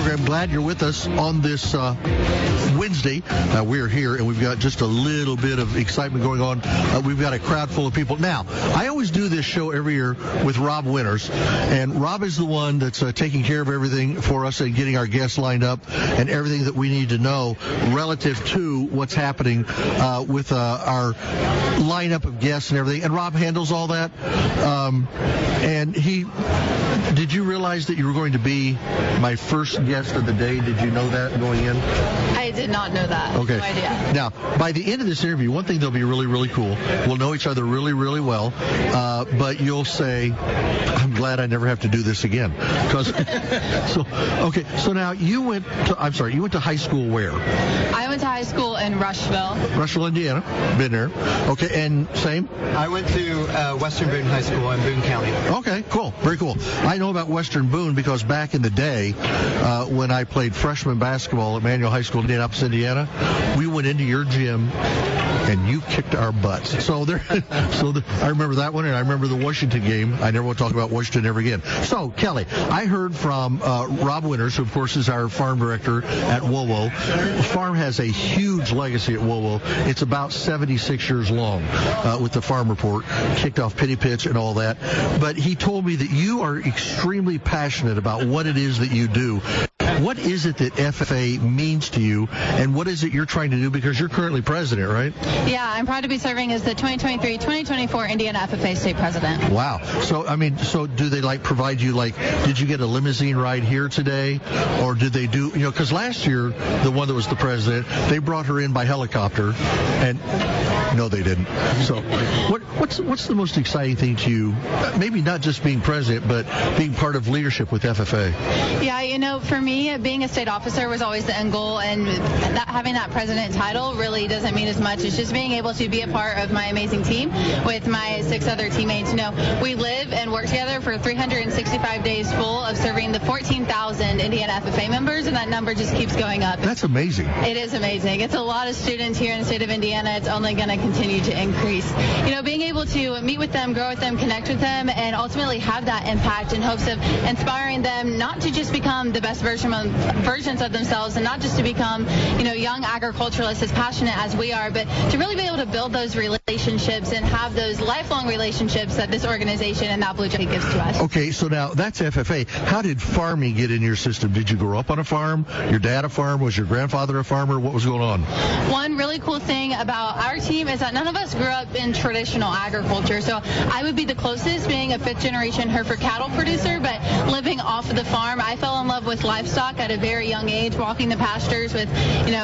program. Glad you're with us on this Wednesday. We're here, and we've got just a little bit of excitement going on. We've got a crowd full of people. Now, I always do this show every year with Rob Winters, and Rob is the one that's taking care of everything for us and getting our guests lined up and everything that we need to know relative to what's happening with our lineup of guests and everything. And Rob handles all that. And did you realize that you were going to be my first guest of the day? Did you know that going in? I did not know that. Okay. No idea. Now, by the end of this interview, one thing that'll be really, really cool. We'll know each other really, really well. But you'll say, I'm glad I never have to do this again. So now you went to high school where? I went to high school in Rushville. Rushville, Indiana. Been there. Okay, and same? I went to Western Boone High School in Boone County. Okay, cool. Very cool. I know about Western Boone because back in the day, when I played freshman basketball at Manual High School in Indianapolis, Indiana, we went into your gym and you kicked our butts. I remember that one, and I remember the Washington game. I never want to talk about Washington ever again. So, Kelly, I heard from Rob Winters, who, of course, is our farm director at WoWo. The farm has a huge legacy at WoWo. It's about 76 years long with the farm report, kicked off Pity Pitch and all that. But he told me that you are extremely passionate about what it is that you do. What is it that FFA means to you, and what is it you're trying to do, because you're currently president, right? Yeah, I'm proud to be serving as the 2023-2024 Indiana FFA state president. Wow. So do they provide you, did you get a limousine ride here today, or did they do, because last year, the one that was the president, they brought her in by helicopter, and no, they didn't. So what's the most exciting thing to you, maybe not just being president, but being part of leadership with FFA? Yeah, for me, being a state officer was always the end goal, and having that president title really doesn't mean as much. It's just being able to be a part of my amazing team with my 6 other teammates. We live and work together for 365 days full of serving the 14,000 Indiana FFA members, and that number just keeps going up. That's amazing. It is amazing. It's a lot of students here in the state of Indiana. It's only going to continue to increase. Being able to meet with them, grow with them, connect with them, and ultimately have that impact in hopes of inspiring them not to just become the best versions of themselves, and not just to become, young agriculturalists as passionate as we are, but to really be able to build those relationships and have those lifelong relationships that this organization and that Blue Jacket gives to us. Okay, so now that's FFA. How did farming get in your system? Did you grow up on a farm? Your dad a farm? Was your grandfather a farmer? What was going on? One really cool thing about our team is that none of us grew up in traditional agriculture. So I would be the closest, being a 5th-generation Hereford cattle producer, but living off of the farm. I fell in love with livestock at a very young age, walking the pastures with,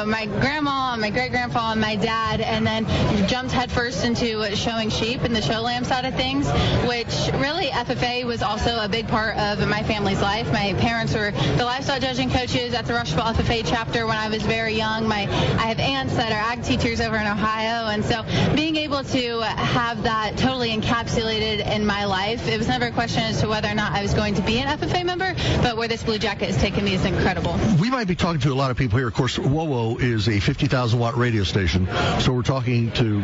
my grandma and my great-grandpa and my dad, and then jumped headfirst into showing sheep and the show lamb side of things, which really FFA was also a big part of my family's life. My parents were the livestock judging coaches at the Rushville FFA chapter when I was very young. I have aunts that are ag teachers over in Ohio, and so being able to have that totally encapsulated in my life, it was never a question as to whether or not I was going to be an FFA member, but where this Blue Jacket has taken me is incredible. We might be talking to a lot of people here. Of course, WoWo is a 50,000-watt radio station, so we're talking to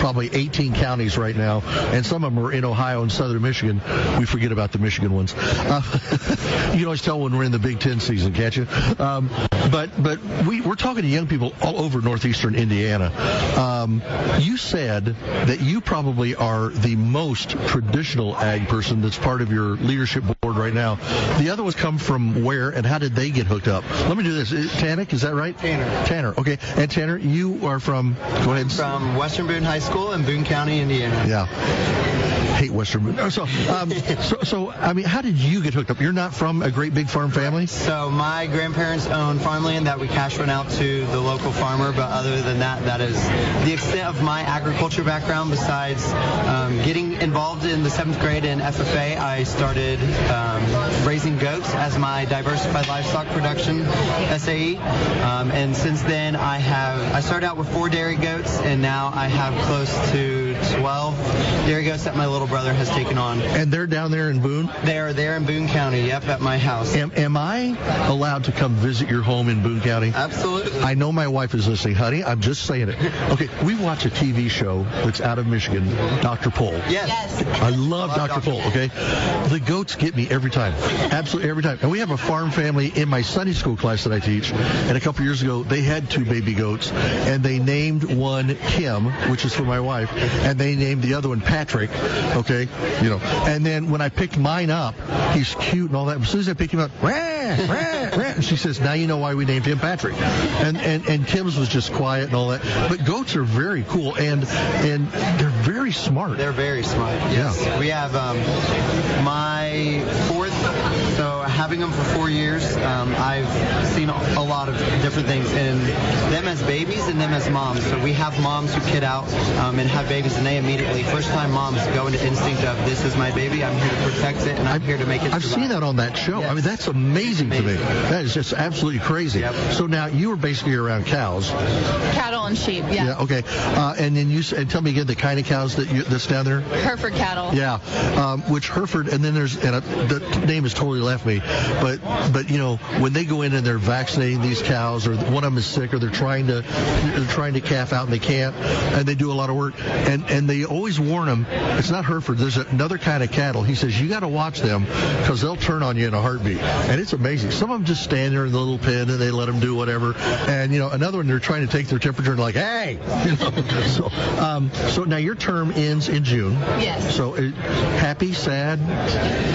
probably 18 counties right now, and some of them are in Ohio and southern Michigan. We forget about the Michigan ones. You can always tell when we're in the Big Ten season, can't you? But we're talking to young people all over northeastern Indiana. You said that you probably are the most traditional ag person that's part of your leadership board right now. The other ones come from where, and how did they get hooked up? Let me do this. Tannic, is that right? Tanner. Okay. And Tanner, you are from, go ahead. From Western Boone High School in Boone County, Indiana. Yeah. Hate Western Boone. So, how did you get hooked up? You're not from a great big farm family? So my grandparents own farmland that we cash run out to the local farmer, but other than that, that is the extent of my agriculture background. Besides getting involved in the 7th grade in FFA, I started raising goats as my diversified livestock production SAE, and since then I started out with 4 dairy goats, and now I have close to 12 dairy goats that my little brother has taken on. And they're down there in Boone? They are there in Boone County, yep, at my house. Am I allowed to come visit your home in Boone County? Absolutely. I know my wife is listening, honey. I'm just saying it. Okay, we watch a TV show that's out of Michigan, Dr. Pol. Yes. I love Dr. Pol, okay? The goats get me every time. Absolutely every time. And we have a farm family in my Sunday school class that I teach. And a couple years ago, they had 2 baby goats. And they named one Kim, which is for my wife. And they named the other one Patrick, okay? You know. And then when I picked mine up, he's cute and all that. As soon as I picked him up, rah, rah, rah, and she says, now you know why we named him Patrick. And Kim's was just quiet and all that. But goats are very cool. And they're very smart. They're very smart. Yes. Yeah. We have my 4th, so having them for 4 years, I've seen a lot of different things in them as babies and them as moms. So we have moms who kid out and have babies, and they immediately, first-time moms, go into instinct of, this is my baby, I'm here to protect it, and I'm here to make it I've survive. seen that on that show. Yes. I mean, that's amazing to me. That is just absolutely crazy. Yep. So now you were basically around cows. Cattle and sheep, yeah. Okay. And then and tell me again the kind of cows that's down there. Hereford cattle. Yeah. Which Hereford, and then the name has totally left me, but you know, when they go in and they're vaccinating these cows, or one of them is sick, or they're trying to calf out and they can't, and they do a lot of work, and they always warn them, it's not Hereford, there's another kind of cattle. He says, you got to watch them because they'll turn on you in a heartbeat. And it's amazing. Some of them just stand there in the little pen and they let them do whatever. And, you know, another one, they're trying to take their temperature and like, hey! You know? So now your term ends in June. Yes. So happy, sad?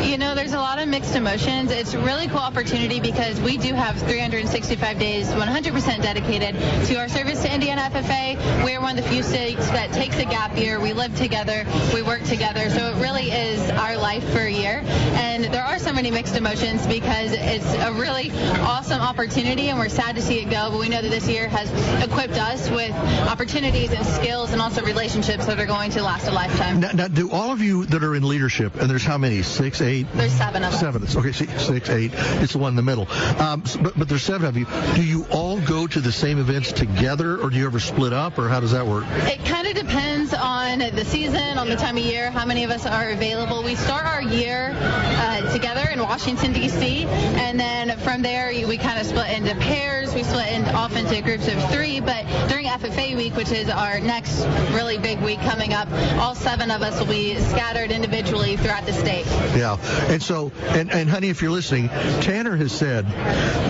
You know, there's a lot of mixed emotions. It's a really cool opportunity because we do have 365 days 100% dedicated to our service to Indiana FFA. We're one of the few states that takes a gap year. We live together. We work together. So it really is our life for a year. And there are so many mixed emotions because it's a really awesome opportunity and we're sad to see it go. But we know that this year has equipped us with opportunities and skills and also relationships that are going to last a lifetime. Now, do all of you that are in leadership, and there's how many? 6, 8? There's 7 of us. 7. Okay, 6, 8. It's the one in the middle. But there's 7 of you. Do you all go to the same events together, or do you ever split up, or how does that work? It kind of depends on the season, on the time of year, how many of us are available. We start our year together in Washington, D.C., and then from there we kind of split into pairs. We split off into groups of 3, but during FFA week, which is our next really big week coming up, all 7 of us will be scattered individually throughout the state. Yeah, and so, and honey, if you're listening, Tanner has said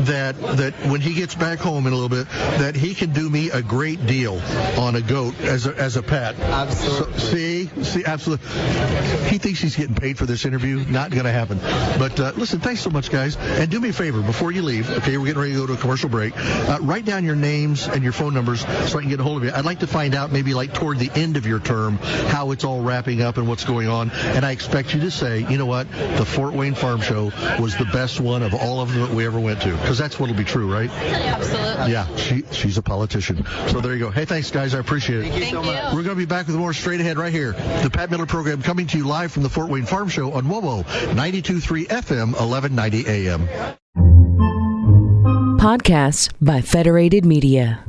that when he gets back home in a little bit, that he can do me a great deal on a goat as a pet. Absolutely. So, see, absolutely. He thinks he's getting paid for this interview. Not going to happen. But listen, thanks so much, guys. And do me a favor before you leave. Okay, we're getting ready to go to a commercial break. Write down your names and your phone numbers so I can get a hold of you. I'd like to find out maybe like toward the end of your term how it's all wrapping up and what's going on. And I expect you to say, you know what, the Fort Wayne Farm Show was the best one of all of them that we ever went to. Because that's what'll be true, right? Absolutely. Yeah, she's a politician. So there you go. Hey, thanks, guys. I appreciate it. Thank you so much. We're going to be back with more straight ahead right here. The Pat Miller Program coming to you live from the Fort Wayne Farm Show on WOWO 92.3 FM, 1190 AM. Podcasts by Federated Media.